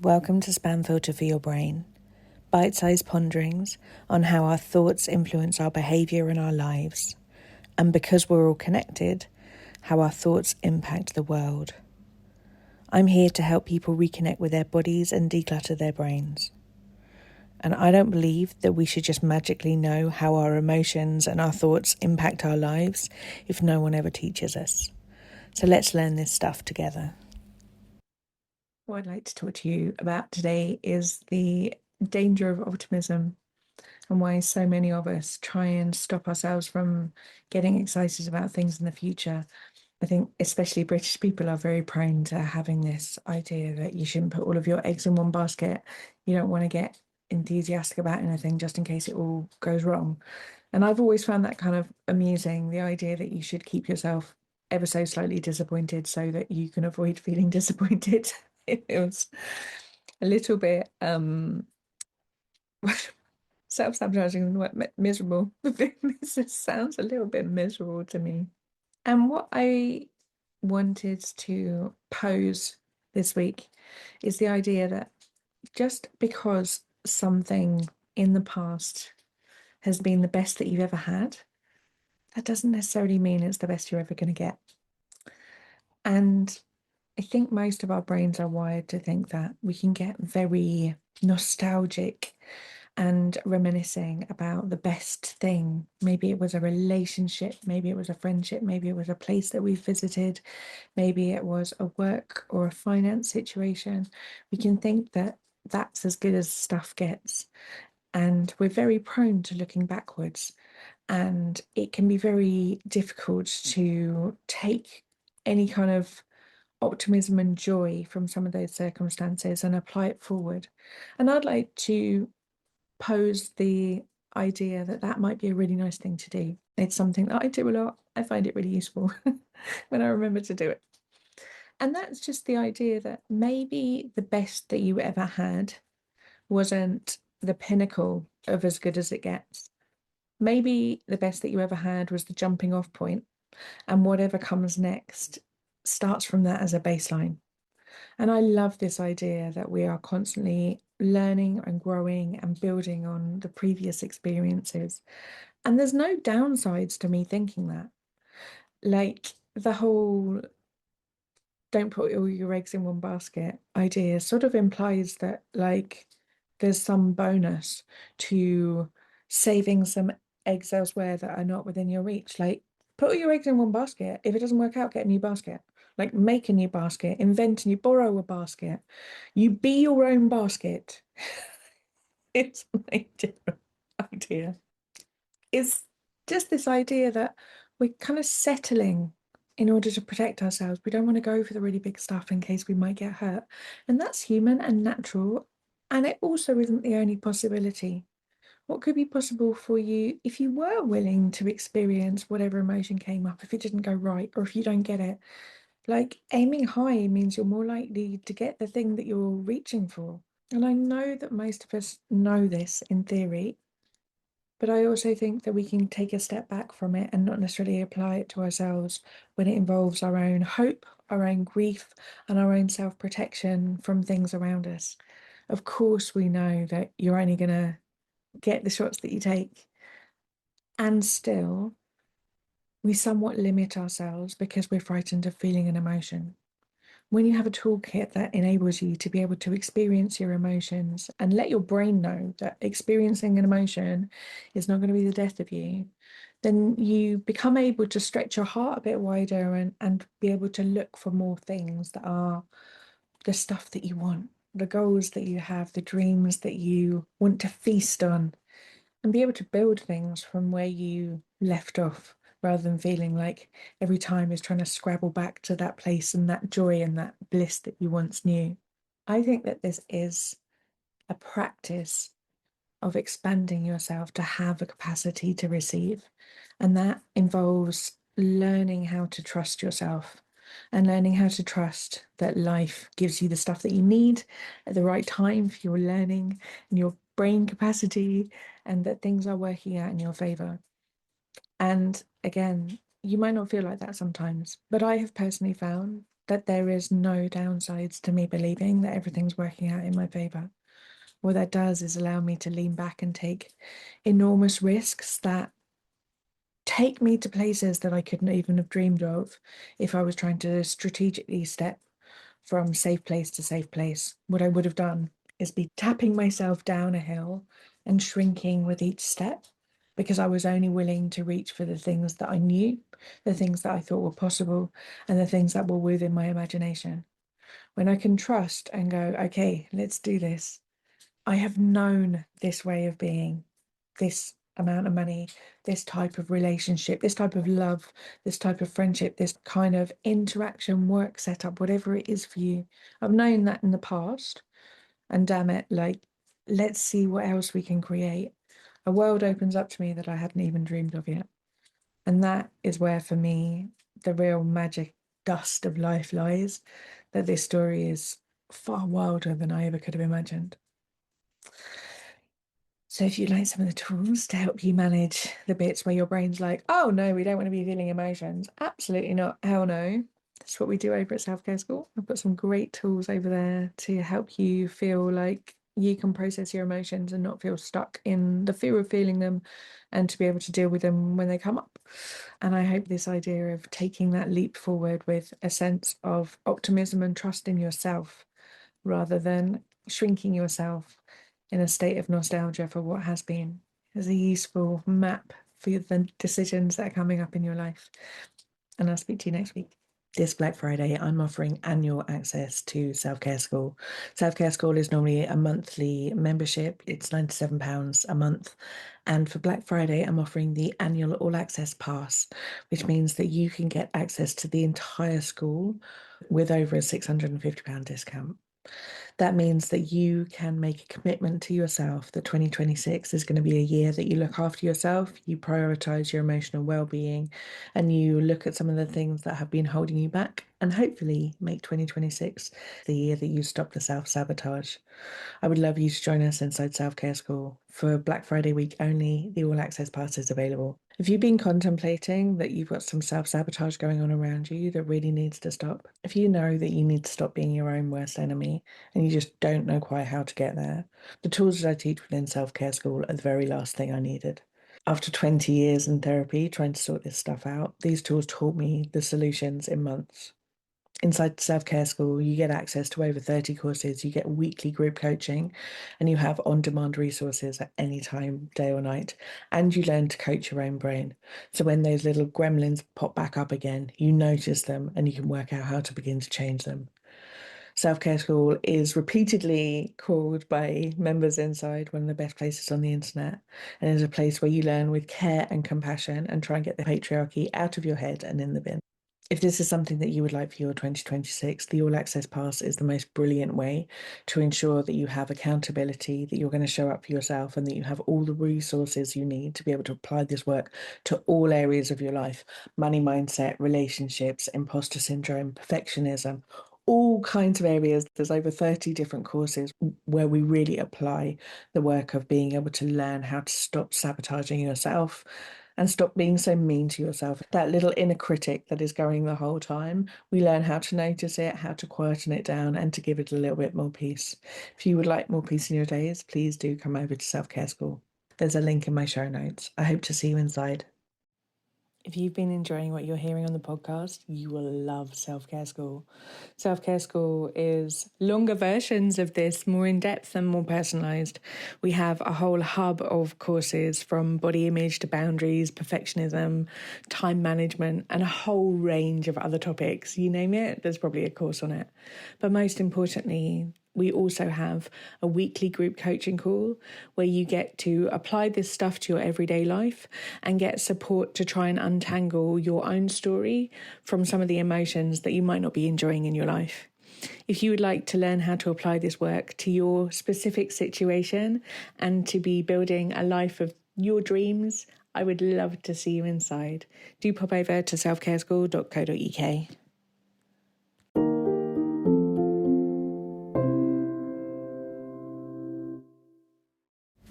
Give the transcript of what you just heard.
Welcome to Spam Filter for Your Brain, bite-sized ponderings on how our thoughts influence our behaviour and our lives, and because we're all connected, how our thoughts impact the world. I'm here to help people reconnect with their bodies and declutter their brains. And I don't believe that we should just magically know how our emotions and our thoughts impact our lives if no one ever teaches us. So let's learn this stuff together. What I'd like to talk to you about today is the danger of optimism and why so many of us try and stop ourselves from getting excited about things in the future. I think especially British people are very prone to having this idea that you shouldn't put all of your eggs in one basket. You don't want to get enthusiastic about anything just in case it all goes wrong. And I've always found that kind of amusing, the idea that you should keep yourself ever so slightly disappointed so that you can avoid feeling disappointed. It was a little bit self-sabotaging and miserable. This just sounds a little bit miserable to me. And what I wanted to pose this week is the idea that just because something in the past has been the best that you've ever had, that doesn't necessarily mean it's the best you're ever going to get. And I think most of our brains are wired to think that we can get very nostalgic and reminiscing about the best thing. Maybe it was a relationship, maybe it was a friendship, maybe it was a place that we visited, maybe it was a work or a finance situation. We can think that that's as good as stuff gets. And we're very prone to looking backwards. And it can be very difficult to take any kind of optimism and joy from some of those circumstances and apply it forward. And I'd like to pose the idea that that might be a really nice thing to do. It's something that I do a lot. I find it really useful when I remember to do it. And that's just the idea that maybe the best that you ever had wasn't the pinnacle of as good as it gets. Maybe the best that you ever had was the jumping off point, and whatever comes next starts from that as a baseline. And I love this idea that we are constantly learning and growing and building on the previous experiences. And there's no downsides to me thinking that. Like the whole don't put all your eggs in one basket idea sort of implies that like there's some bonus to saving some eggs elsewhere that are not within your reach. Like put all your eggs in one basket. If it doesn't work out, get a new basket. Like make a new basket, invent a new, borrow a basket. You be your own basket. It's my different idea. It's just this idea that we're kind of settling in order to protect ourselves. We don't want to go for the really big stuff in case we might get hurt. And that's human and natural. And it also isn't the only possibility. What could be possible for you if you were willing to experience whatever emotion came up, if it didn't go right, or if you don't get it? Like aiming high means you're more likely to get the thing that you're reaching for. And I know that most of us know this in theory, but I also think that we can take a step back from it and not necessarily apply it to ourselves when it involves our own hope, our own grief, and our own self-protection from things around us. Of course, we know that you're only going to get the shots that you take. And still, we somewhat limit ourselves because we're frightened of feeling an emotion. When you have a toolkit that enables you to be able to experience your emotions and let your brain know that experiencing an emotion is not going to be the death of you, then you become able to stretch your heart a bit wider and be able to look for more things that are the stuff that you want, the goals that you have, the dreams that you want to feast on, and be able to build things from where you left off rather than feeling like every time is trying to scrabble back to that place and that joy and that bliss that you once knew. I think that this is a practice of expanding yourself to have a capacity to receive. And that involves learning how to trust yourself and learning how to trust that life gives you the stuff that you need at the right time for your learning and your brain capacity, and that things are working out in your favor. And again, you might not feel like that sometimes, but I have personally found that there is no downsides to me believing that everything's working out in my favor. What that does is allow me to lean back and take enormous risks that take me to places that I couldn't even have dreamed of if I was trying to strategically step from safe place to safe place. What I would have done is be tapping myself down a hill and shrinking with each step because I was only willing to reach for the things that I knew, the things that I thought were possible, and the things that were within my imagination. When I can trust and go, okay, let's do this. I have known this way of being, this amount of money, this type of relationship, this type of love, this type of friendship, this kind of interaction, work setup, whatever it is for you. I've known that in the past. And damn it, like, let's see what else we can create. A world opens up to me that I hadn't even dreamed of yet. And that is where, for me, the real magic dust of life lies, that this story is far wilder than I ever could have imagined. So if you'd like some of the tools to help you manage the bits where your brain's like, oh no, we don't want to be feeling emotions. Absolutely not. Hell no. That's what we do over at Self-Care School. I've got some great tools over there to help you feel like you can process your emotions and not feel stuck in the fear of feeling them and to be able to deal with them when they come up. And I hope this idea of taking that leap forward with a sense of optimism and trust in yourself rather than shrinking yourself in a state of nostalgia for what has been is a useful map for the decisions that are coming up in your life. And I'll speak to you next week. This Black Friday, I'm offering annual access to Self-Care School. Self-Care School is normally a monthly membership. It's £97 a month. And for Black Friday, I'm offering the annual all-access pass, which means that you can get access to the entire school with over a £650 discount. That means that you can make a commitment to yourself that 2026 is going to be a year that you look after yourself, you prioritize your emotional well-being, and you look at some of the things that have been holding you back, and hopefully make 2026 the year that you stop the self-sabotage. I would love you to join us inside Self-Care School. For Black Friday week only, the All Access Pass is available. If you've been contemplating that you've got some self-sabotage going on around you that really needs to stop, if you know that you need to stop being your own worst enemy and you just don't know quite how to get there, the tools that I teach within Self-Care School are the very last thing I needed. After 20 years in therapy trying to sort this stuff out, these tools taught me the solutions in months. Inside Self-Care School, you get access to over 30 courses, you get weekly group coaching, and you have on-demand resources at any time, day or night, and you learn to coach your own brain. So when those little gremlins pop back up again, you notice them and you can work out how to begin to change them. Self-Care School is repeatedly called by members inside one of the best places on the internet, and is a place where you learn with care and compassion and try and get the patriarchy out of your head and in the bin. If this is something that you would like for your 2026, the All Access Pass is the most brilliant way to ensure that you have accountability, that you're going to show up for yourself, and that you have all the resources you need to be able to apply this work to all areas of your life: money mindset, relationships, imposter syndrome, perfectionism, all kinds of areas. There's over 30 different courses where we really apply the work of being able to learn how to stop sabotaging yourself and stop being so mean to yourself. That little inner critic that is going the whole time, we learn how to notice it, how to quieten it down, and to give it a little bit more peace. If you would like more peace in your days, please do come over to Self-Care School. There's a link in my show notes. I hope to see you inside. If you've been enjoying what you're hearing on the podcast, you will love Self-Care School. Self-Care School is longer versions of this, more in-depth and more personalised. We have a whole hub of courses from body image to boundaries, perfectionism, time management, and a whole range of other topics. You name it, there's probably a course on it. But most importantly, we also have a weekly group coaching call where you get to apply this stuff to your everyday life and get support to try and untangle your own story from some of the emotions that you might not be enjoying in your life. If you would like to learn how to apply this work to your specific situation and to be building a life of your dreams, I would love to see you inside. Do pop over to selfcareschool.co.uk.